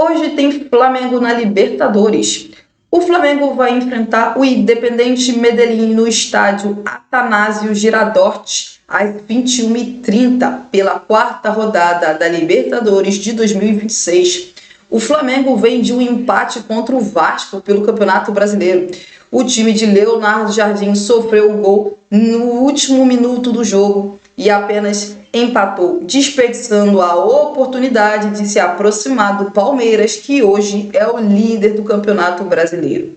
Hoje tem Flamengo na Libertadores. O Flamengo vai enfrentar o Independiente Medellín no estádio Atanásio Girardot às 21h30 pela quarta rodada da Libertadores de 2026. O Flamengo vem de um empate contra o Vasco pelo Campeonato Brasileiro. O time de Leonardo Jardim sofreu o gol no último minuto do jogo e apenas empatou, desperdiçando a oportunidade de se aproximar do Palmeiras, que hoje é o líder do Campeonato Brasileiro.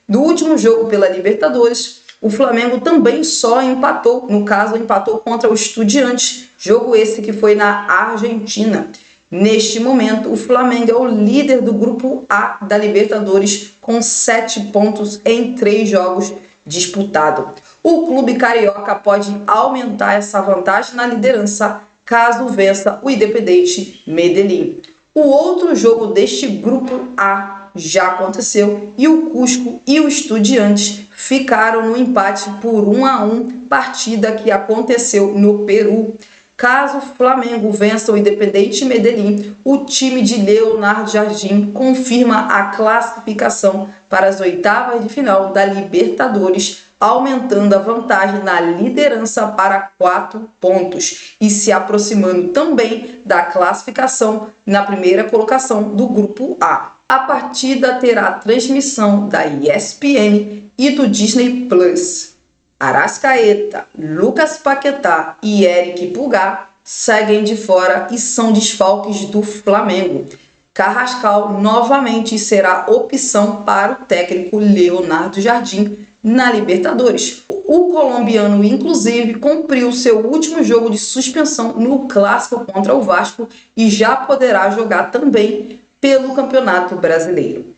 No último jogo pela Libertadores, o Flamengo também só empatou, empatou contra o Estudiantes, jogo esse que foi na Argentina. Neste momento, o Flamengo é o líder do Grupo A da Libertadores com 7 pontos em 3 jogos disputados. O clube carioca pode aumentar essa vantagem na liderança caso vença o Independiente Medellín. O outro jogo deste Grupo A já aconteceu e o Cusco e o Estudiantes ficaram no empate por 1-1, partida que aconteceu no Peru. Caso o Flamengo vença o Independiente Medellín, o time de Leonardo Jardim confirma a classificação para as oitavas de final da Libertadores, aumentando a vantagem na liderança para 4 pontos e se aproximando também da classificação na primeira colocação do Grupo A. A partida terá transmissão da ESPN e do Disney Plus. Arrascaeta, Lucas Paquetá e Eric Pulgar seguem de fora e são desfalques do Flamengo. Carrascal novamente será opção para o técnico Leonardo Jardim na Libertadores. O colombiano, inclusive, cumpriu seu último jogo de suspensão no clássico contra o Vasco e já poderá jogar também pelo Campeonato Brasileiro.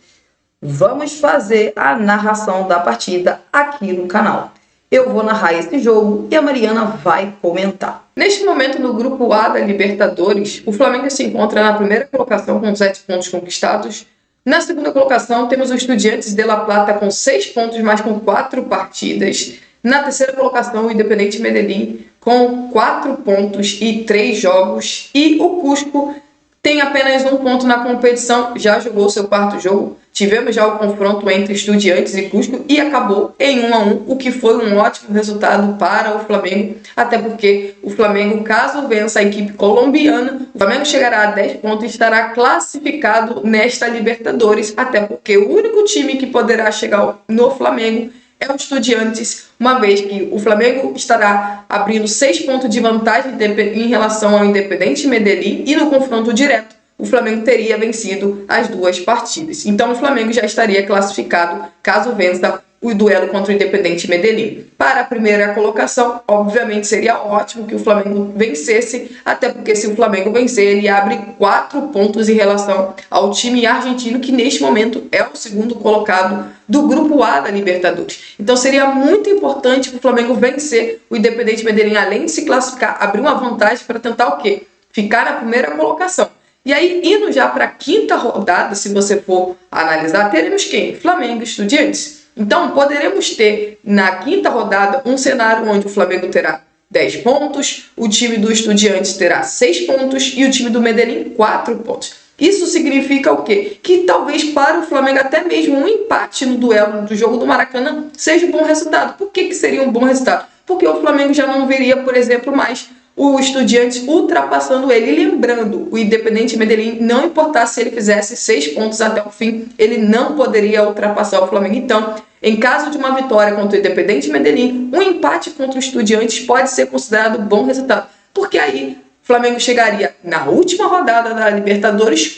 Vamos fazer a narração da partida aqui no canal. Eu vou narrar esse jogo e a Mariana vai comentar. Neste momento, no Grupo A da Libertadores, o Flamengo se encontra na primeira colocação com 7 pontos conquistados. Na segunda colocação, temos o Estudiantes de La Plata com 6 pontos, mas com 4 partidas. Na terceira colocação, o Independiente Medellín com 4 pontos e 3 jogos. E o Cusco tem apenas 1 ponto na competição, já jogou seu quarto jogo. Tivemos já o confronto entre Estudiantes e Cusco e acabou em 1-1, o que foi um ótimo resultado para o Flamengo, até porque o Flamengo, caso vença a equipe colombiana, o Flamengo chegará a 10 pontos e estará classificado nesta Libertadores, até porque o único time que poderá chegar no Flamengo é o Estudiantes, uma vez que o Flamengo estará abrindo 6 pontos de vantagem em relação ao Independiente Medellín e no confronto direto o Flamengo teria vencido as 2 partidas. Então o Flamengo já estaria classificado caso vença o duelo contra o Independiente Medellín. Para a primeira colocação, obviamente seria ótimo que o Flamengo vencesse, até porque se o Flamengo vencer, ele abre 4 pontos em relação ao time argentino, que neste momento é o segundo colocado do Grupo A da Libertadores. Então seria muito importante que o Flamengo vencer o Independiente Medellín, além de se classificar, abrir uma vantagem para tentar o quê? Ficar na primeira colocação. E aí, indo já para a quinta rodada, se você for analisar, teremos quem? Flamengo e Estudiantes. Então, poderemos ter na quinta rodada um cenário onde o Flamengo terá 10 pontos, o time do Estudiantes terá 6 pontos e o time do Medellín 4 pontos. Isso significa o quê? Que talvez para o Flamengo até mesmo um empate no duelo do jogo do Maracanã seja um bom resultado. Por que seria um bom resultado? Porque o Flamengo já não veria, por exemplo, mais o Estudiantes ultrapassando ele. Lembrando, o Independiente Medellín, não importasse se ele fizesse 6 pontos até o fim, ele não poderia ultrapassar o Flamengo. Então, em caso de uma vitória contra o Independiente Medellín, um empate contra o Estudiantes pode ser considerado bom resultado, porque aí o Flamengo chegaria na última rodada da Libertadores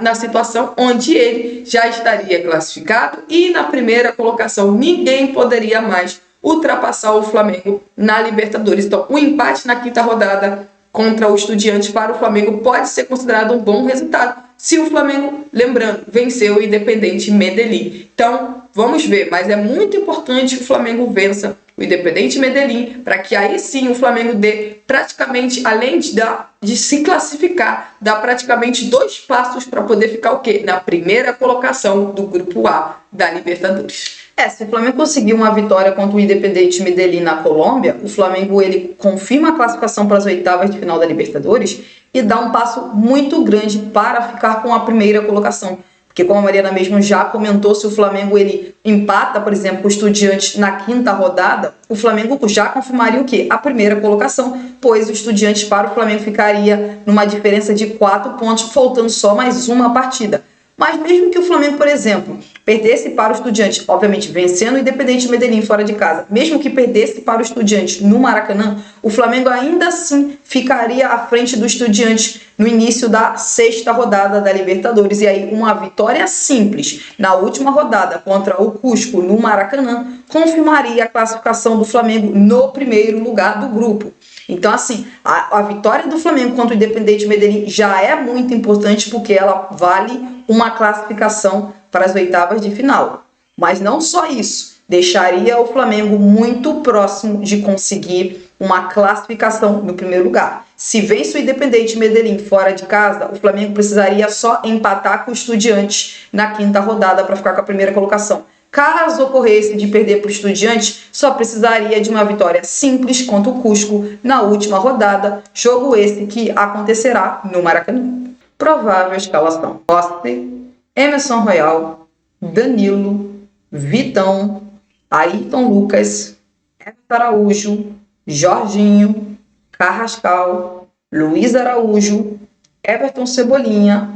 na situação onde ele já estaria classificado e na primeira colocação ninguém poderia mais ultrapassar o Flamengo na Libertadores. Então, o empate na quinta rodada contra o Estudiantes para o Flamengo pode ser considerado um bom resultado, se o Flamengo, lembrando, venceu o Independiente Medellín. Então, vamos ver, mas é muito importante que o Flamengo vença o Independiente Medellín, para que aí sim o Flamengo dê praticamente, além de se classificar, dá praticamente 2 passos para poder ficar o quê? Na primeira colocação do Grupo A da Libertadores. Se o Flamengo conseguir uma vitória contra o Independiente Medellín na Colômbia, o Flamengo ele confirma a classificação para as oitavas de final da Libertadores e dá um passo muito grande para ficar com a primeira colocação. Porque como a Mariana mesmo já comentou, se o Flamengo ele empata, por exemplo, com o Estudiantes na quinta rodada, o Flamengo já confirmaria o quê? A primeira colocação, pois o Estudiantes para o Flamengo ficaria numa diferença de 4 pontos, faltando só mais uma partida. Mas mesmo que o Flamengo, por exemplo, perdesse para o Estudiantes, obviamente vencendo o Independiente Medellín fora de casa, mesmo que perdesse para o Estudiantes no Maracanã, o Flamengo ainda assim ficaria à frente do Estudiantes no início da sexta rodada da Libertadores. E aí uma vitória simples na última rodada contra o Cusco no Maracanã confirmaria a classificação do Flamengo no primeiro lugar do grupo. Então, assim, a vitória do Flamengo contra o Independiente Medellín já é muito importante porque ela vale uma classificação para as oitavas de final. Mas não só isso, deixaria o Flamengo muito próximo de conseguir uma classificação no primeiro lugar. Se vence o Independiente Medellín fora de casa, o Flamengo precisaria só empatar com o Estudiantes na quinta rodada para ficar com a primeira colocação. Caso ocorresse de perder para o Estudiantes, só precisaria de uma vitória simples contra o Cusco na última rodada, jogo esse que acontecerá no Maracanã. Provável escalação: Rossi, Emerson Royal, Danilo, Vitão, Ayrton Lucas, Everton Araújo, Jorginho, Carrascal, Luiz Araújo, Everton Cebolinha,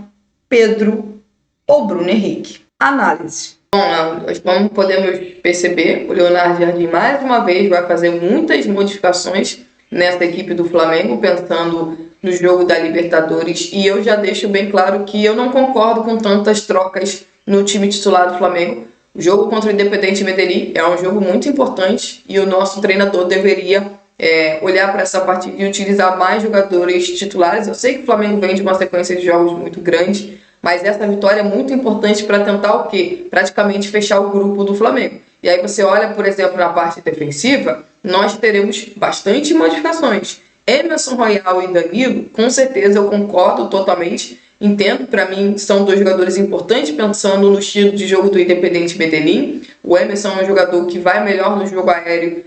Pedro ou Bruno Henrique. Análise. Bom, como podemos perceber, o Leonardo Jardim mais uma vez vai fazer muitas modificações nessa equipe do Flamengo, pensando no jogo da Libertadores, e eu já deixo bem claro que eu não concordo com tantas trocas no time titular do Flamengo. O jogo contra o Independiente Medellín é um jogo muito importante e o nosso treinador deveria olhar para essa partida e utilizar mais jogadores titulares. Eu sei que o Flamengo vem de uma sequência de jogos muito grande, mas essa vitória é muito importante para tentar o quê? Praticamente fechar o grupo do Flamengo. E aí você olha, por exemplo, na parte defensiva, nós teremos bastante modificações. Emerson Royal e Danilo, com certeza eu concordo totalmente. Entendo, para mim são dois jogadores importantes pensando no estilo de jogo do Independiente Medellín. O Emerson é um jogador que vai melhor no jogo aéreo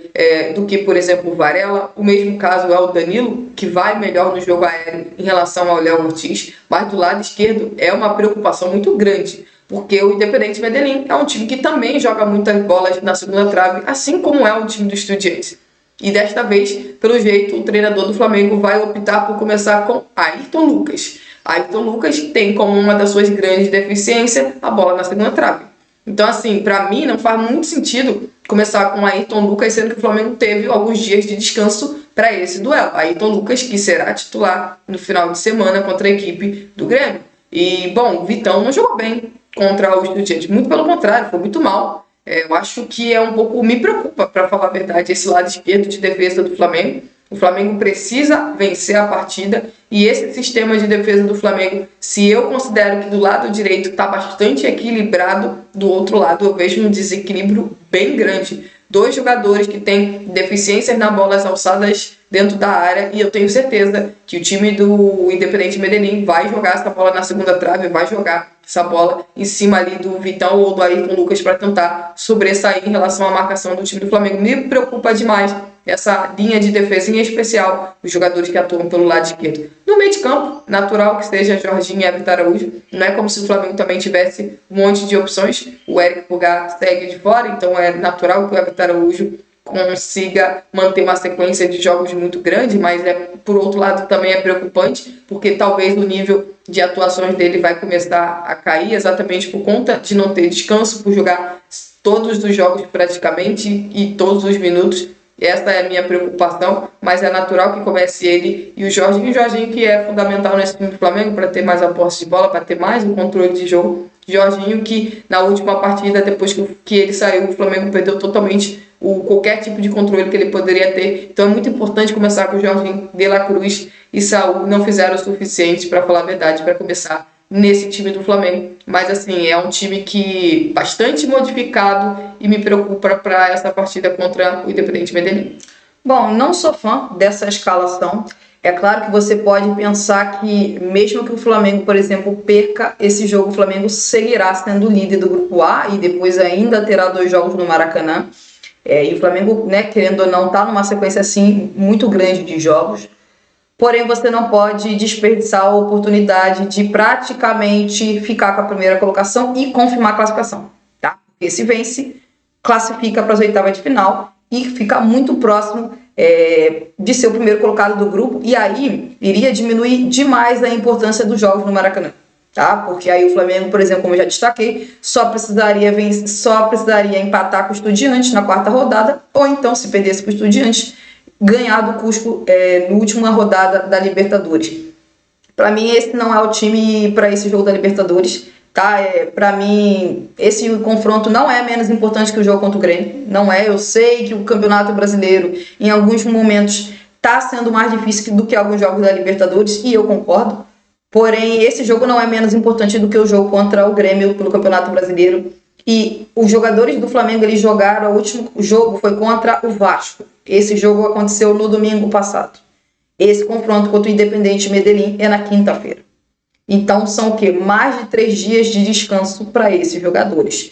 do que, por exemplo, o Varela. O mesmo caso é o Danilo, que vai melhor no jogo aéreo em relação ao Léo Ortiz. Mas do lado esquerdo é uma preocupação muito grande, porque o Independiente Medellín é um time que também joga muitas bolas na segunda trave, assim como é o time do Estudiantes. E desta vez, pelo jeito, o treinador do Flamengo vai optar por começar com Ayrton Lucas. Ayrton Lucas tem como uma das suas grandes deficiências a bola na segunda trave. Então, assim, para mim não faz muito sentido começar com Ayrton Lucas, sendo que o Flamengo teve alguns dias de descanso para esse duelo. Ayrton Lucas, que será titular no final de semana contra a equipe do Grêmio. E, bom, o Vitão não jogou bem contra o Estudiantes, muito pelo contrário, foi muito mal. Eu acho que me preocupa, para falar a verdade, esse lado esquerdo de defesa do Flamengo. O Flamengo precisa vencer a partida e esse sistema de defesa do Flamengo, se eu considero que do lado direito está bastante equilibrado, do outro lado eu vejo um desequilíbrio bem grande. Dois jogadores que têm deficiências na bolas alçadas dentro da área e eu tenho certeza que o time do Independiente Medellín vai jogar essa bola na segunda trave, vai jogar essa bola em cima ali do Vitão ou do Ayrton Lucas para tentar sobressair em relação à marcação do time do Flamengo. Me preocupa demais essa linha de defesa, em especial os jogadores que atuam pelo lado esquerdo. No meio de campo, natural que seja Jorginho e Everton Araújo. Não é como se o Flamengo também tivesse um monte de opções. O Éric Pulgar segue de fora, então é natural que o Everton Araújo consiga manter uma sequência de jogos muito grande, mas por outro lado também é preocupante, porque talvez o nível de atuações dele vai começar a cair exatamente por conta de não ter descanso, por jogar todos os jogos praticamente e todos os minutos. Essa é a minha preocupação, mas é natural que comece ele e o Jorginho que é fundamental nesse time do Flamengo para ter mais a posse de bola, para ter mais o controle de jogo. Jorginho que na última partida, depois que ele saiu, o Flamengo perdeu totalmente qualquer tipo de controle que ele poderia ter. Então é muito importante começar com o Jorginho. De la Cruz e Saúl não fizeram o suficiente, para falar a verdade, para começar nesse time do Flamengo. Mas assim, é um time que bastante modificado e me preocupa para essa partida contra o Independiente Medellín. Bom, não sou fã dessa escalação. É claro que você pode pensar que, mesmo que o Flamengo, por exemplo, perca esse jogo, o Flamengo seguirá sendo líder do Grupo A e depois ainda terá 2 jogos no Maracanã. E o Flamengo, né, querendo ou não, está numa sequência assim muito grande de jogos. Porém, você não pode desperdiçar a oportunidade de praticamente ficar com a primeira colocação e confirmar a classificação, tá? Porque se vence, classifica para as oitavas de final e fica muito próximo de ser o primeiro colocado do grupo, e aí iria diminuir demais a importância dos jogos no Maracanã, tá? Porque aí o Flamengo, por exemplo, como eu já destaquei, só precisaria empatar com o Estudiantes na 4ª rodada, ou então, se perdesse para o Estudiantes, ganhar do Cusco na última rodada da Libertadores. Para mim, esse não é o time para esse jogo da Libertadores, tá? Para mim, esse confronto não é menos importante que o jogo contra o Grêmio. Não é. Eu sei que o Campeonato Brasileiro, em alguns momentos, está sendo mais difícil do que alguns jogos da Libertadores, e eu concordo. Porém, esse jogo não é menos importante do que o jogo contra o Grêmio pelo Campeonato Brasileiro. E os jogadores do Flamengo, eles jogaram, o último jogo foi contra o Vasco. Esse jogo aconteceu no domingo passado. Esse confronto contra o Independiente Medellín é na quinta-feira. Então são o quê? Mais de 3 dias de descanso para esses jogadores.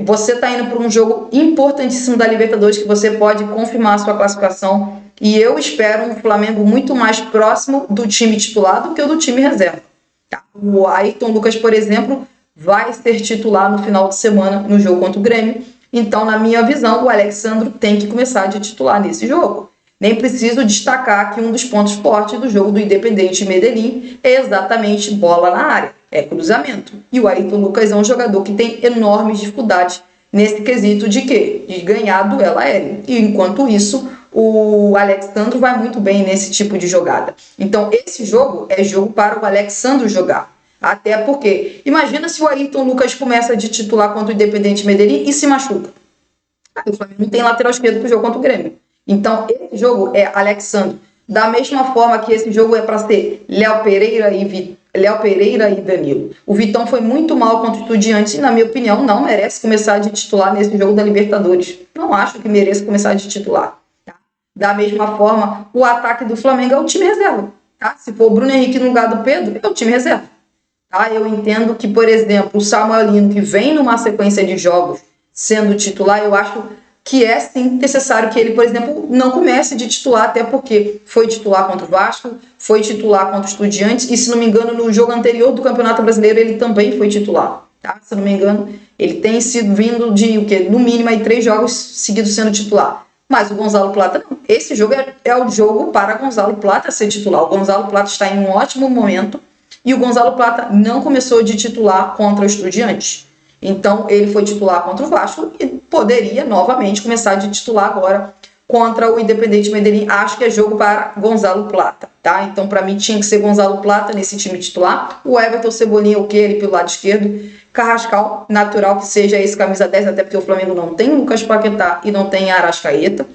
Você está indo para um jogo importantíssimo da Libertadores, que você pode confirmar a sua classificação, e eu espero um Flamengo muito mais próximo do time titular do que o do time reserva. Tá? O Ayrton Lucas, por exemplo, vai ser titular no final de semana no jogo contra o Grêmio. Então, na minha visão, o Alexandro tem que começar de titular nesse jogo. Nem preciso destacar que um dos pontos fortes do jogo do Independiente Medellín é exatamente bola na área, é cruzamento. E o Ayrton Lucas é um jogador que tem enormes dificuldades nesse quesito de quê? De ganhar duelo aéreo. E enquanto isso, o Alexandro vai muito bem nesse tipo de jogada. Então, esse jogo é jogo para o Alexandro jogar. Até porque, imagina se o Ayrton Lucas começa de titular contra o Independiente Medellín e se machuca. O Flamengo não tem lateral esquerdo para o jogo contra o Grêmio. Então, esse jogo é Alexandre. Da mesma forma que esse jogo é para ser Léo Pereira e Danilo. O Vitão foi muito mal contra o Estudiantes e, na minha opinião, não merece começar de titular nesse jogo da Libertadores. Não acho que mereça começar de titular. Tá? Da mesma forma, o ataque do Flamengo é o time reserva. Tá? Se for o Bruno Henrique no lugar do Pedro, é o time reserva. Tá? Eu entendo que, por exemplo, o Samuel Lino, que vem numa sequência de jogos sendo titular, eu acho que é sim necessário que ele, por exemplo, não comece de titular, até porque foi titular contra o Vasco, foi titular contra o Estudiantes, e se não me engano, no jogo anterior do Campeonato Brasileiro ele também foi titular. Tá? Se não me engano, ele tem sido vindo de, no mínimo, aí 3 jogos seguidos sendo titular. Mas o Gonzalo Plata não. Esse jogo é o jogo para Gonzalo Plata ser titular. O Gonzalo Plata está em um ótimo momento, e o Gonzalo Plata não começou de titular contra o Estudiantes. Então, ele foi titular contra o Vasco e poderia novamente começar de titular agora contra o Independiente Medellín. Acho que é jogo para Gonzalo Plata, tá? Então, para mim, tinha que ser Gonzalo Plata nesse time titular. O Everton Cebolinha, ele pelo lado esquerdo. Carrascal, natural que seja esse camisa 10, até porque o Flamengo não tem Lucas Paquetá e não tem Arrascaeta.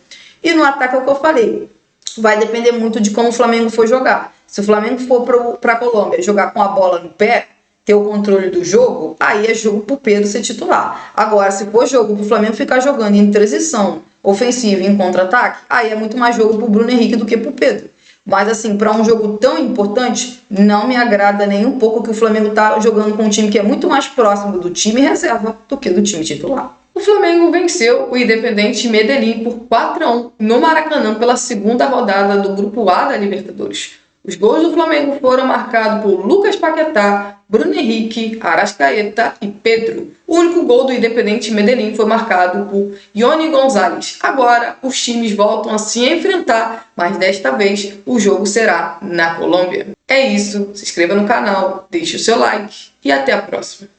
E no ataque é o que eu falei. Vai depender muito de como o Flamengo for jogar. Se o Flamengo for para a Colômbia jogar com a bola no pé, ter o controle do jogo, aí é jogo pro Pedro ser titular. Agora, se for jogo pro Flamengo ficar jogando em transição ofensiva e em contra-ataque, aí é muito mais jogo pro Bruno Henrique do que pro Pedro. Mas assim, para um jogo tão importante, não me agrada nem um pouco que o Flamengo tá jogando com um time que é muito mais próximo do time reserva do que do time titular. O Flamengo venceu o Independiente Medellín por 4-1 no Maracanã pela 2ª rodada do Grupo A da Libertadores. Os gols do Flamengo foram marcados por Lucas Paquetá, Bruno Henrique, Arrascaeta e Pedro. O único gol do Independiente Medellín foi marcado por Ioni Gonzalez. Agora, os times voltam a se enfrentar, mas desta vez o jogo será na Colômbia. É isso, se inscreva no canal, deixe o seu like e até a próxima.